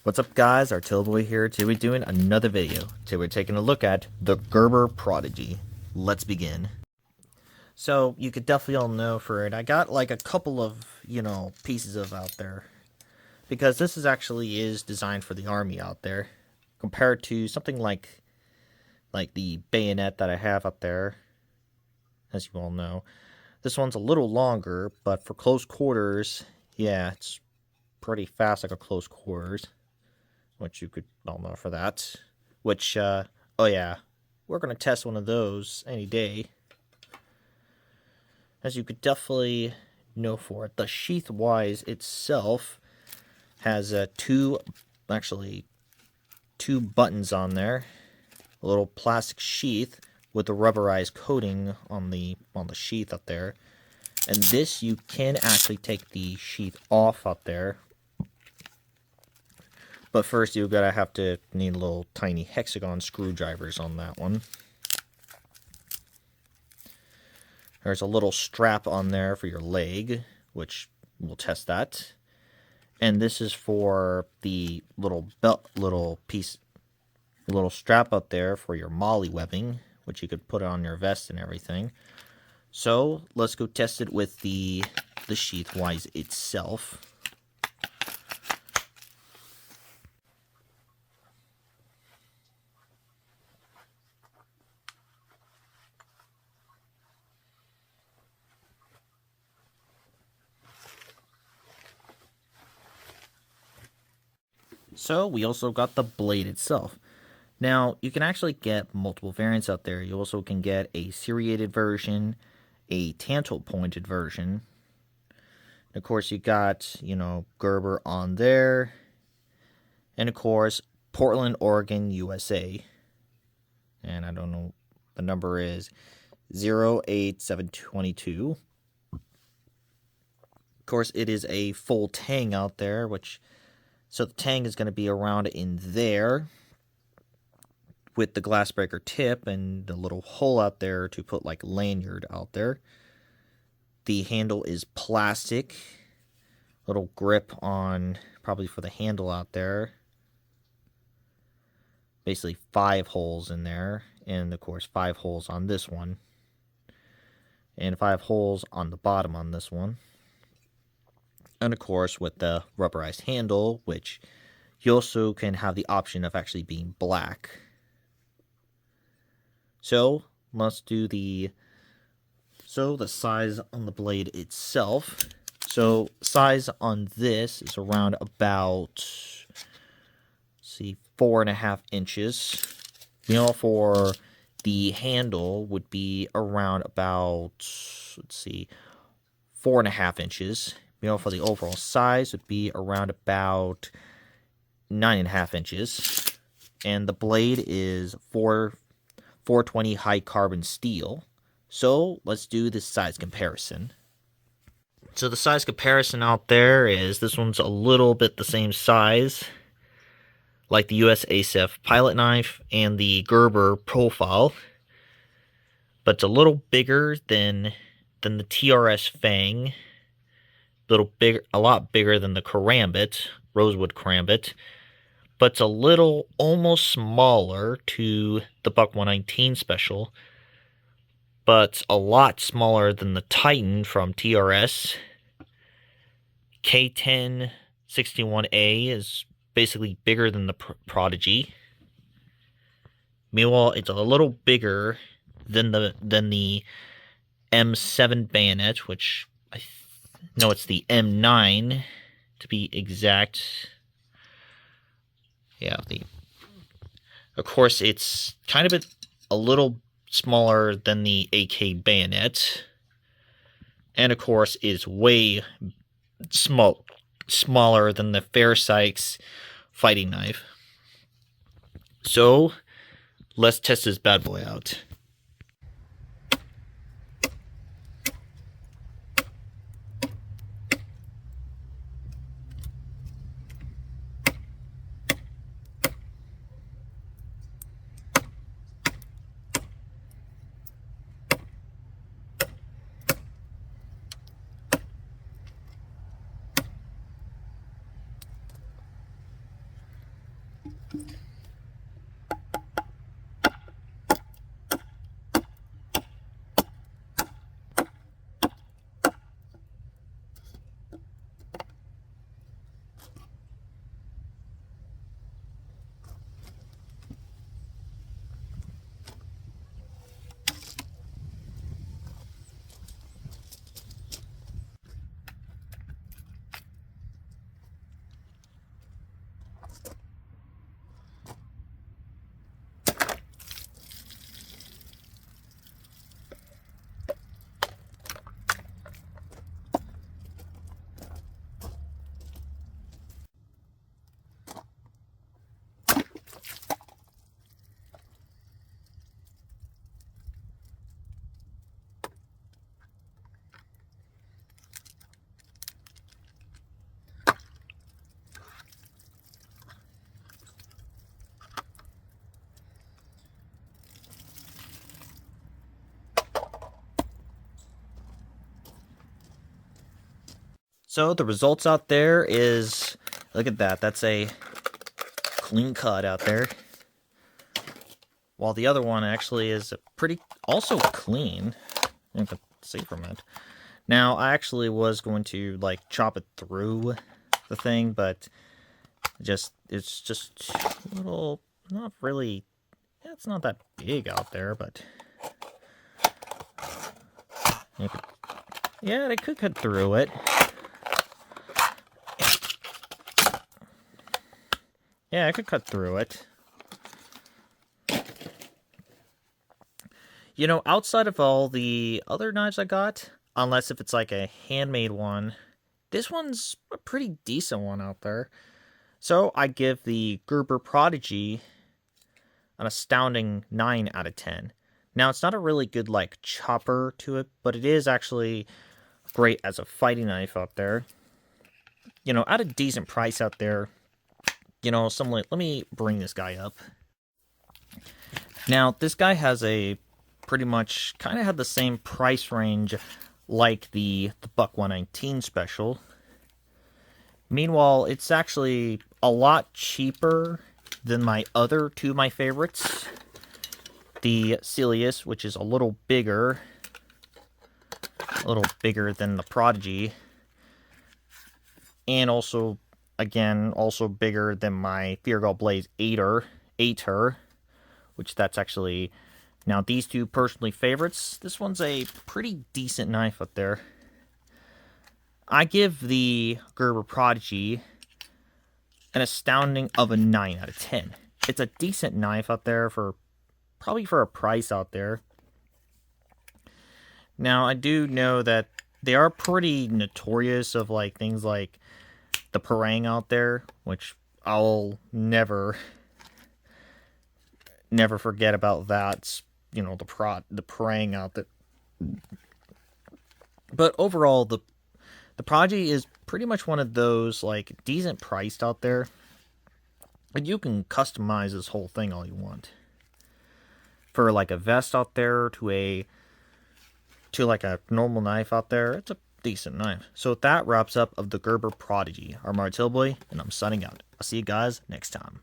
What's up guys, Artillboy here. Today we're doing another video. Today we're taking a look at the Gerber Prodigy. Let's begin. So you could definitely all know for it, I got like a couple of, pieces of out there. Because this is designed for the army out there. Compared to something like the bayonet that I have up there. As you all know. This one's a little longer, but for close quarters, yeah, it's pretty fast like a close quarters. Which you could all know for that. Which, oh yeah, we're going to test one of those any day. As you could definitely know for it. The sheath-wise itself has two buttons on there. A little plastic sheath with a rubberized coating on the sheath up there. And this, you can actually take the sheath off up there. But first, you're going to need little tiny hexagon screwdrivers on that one. There's a little strap on there for your leg, which we'll test that. And this is for the little strap up there for your molly webbing, which you could put on your vest and everything. So let's go test it with the sheath-wise itself. So we also got the blade itself. Now, you can actually get multiple variants out there. You also can get a serrated version, a tantal-pointed version. And of course, you got, Gerber on there. And of course, Portland, Oregon, USA. And I don't know, the number is 08722. Of course, it is a full tang out there, so the tang is going to be around in there with the glass breaker tip and the little hole out there to put like lanyard out there. The handle is plastic. Little grip on probably for the handle out there. Basically 5 holes in there. And of course 5 holes on this one. And 5 holes on the bottom on this one. And of course, with the rubberized handle, which you also can have the option of actually being black. So, let's do the size on the blade itself. So, size on this is around about, 4.5 inches. For the handle would be around about, 4.5 inches. For the overall size would be around about 9.5 inches. And the blade is 420 high carbon steel. So let's do the size comparison. So the size comparison out there is this one's a little bit the same size like the US ASF pilot knife and the Gerber profile. But it's a little bigger than the TRS Fang. A lot bigger than the Karambit, Rosewood Karambit, but it's a little almost smaller to the Buck 119 special, but a lot smaller than the Titan from TRS. K10 61A is basically bigger than the Prodigy. Meanwhile, it's a little bigger than the M7 bayonet, which no, it's the M9 to be exact. Yeah, of course, it's kind of a little smaller than the AK bayonet. And of course, is way smaller than the Fair Sykes fighting knife. So, let's test this bad boy out. So the results out there is, look at that. That's a clean cut out there. While the other one actually is pretty, also clean. You can see from it. Now, I actually was going to, like, chop it through the thing, but it's just a little, not really, it's not that big out there, but yeah, they could cut through it. Yeah, I could cut through it. You know, outside of all the other knives I got, unless if it's like a handmade one, this one's a pretty decent one out there. So I give the Gerber Prodigy an astounding 9 out of 10. Now, it's not a really good, like, chopper to it, but it is actually great as a fighting knife out there. You know, at a decent price out there. You know, let me bring this guy up. Now, this guy has a pretty much kind of had the same price range like the Buck 119 special. Meanwhile, it's actually a lot cheaper than my other two of my favorites. The Cilius, which is a little bigger than the Prodigy. And also, again, also bigger than my Feargal Blaze 8er, which that's actually, now these two personally favorites. This one's a pretty decent knife up there. I give the Gerber Prodigy an astounding of a 9 out of 10. It's a decent knife out there probably for a price out there. Now, I do know that they are pretty notorious of like things like the parang out there, which I'll never forget about that. You know, the parang out there. But overall, the Prodigy is pretty much one of those like decent priced out there. And you can customize this whole thing all you want. For like a vest out there to like a normal knife out there, it's a decent knife. So that wraps up of the Gerber Prodigy. I'm Martillboy, and I'm signing out. I'll see you guys next time.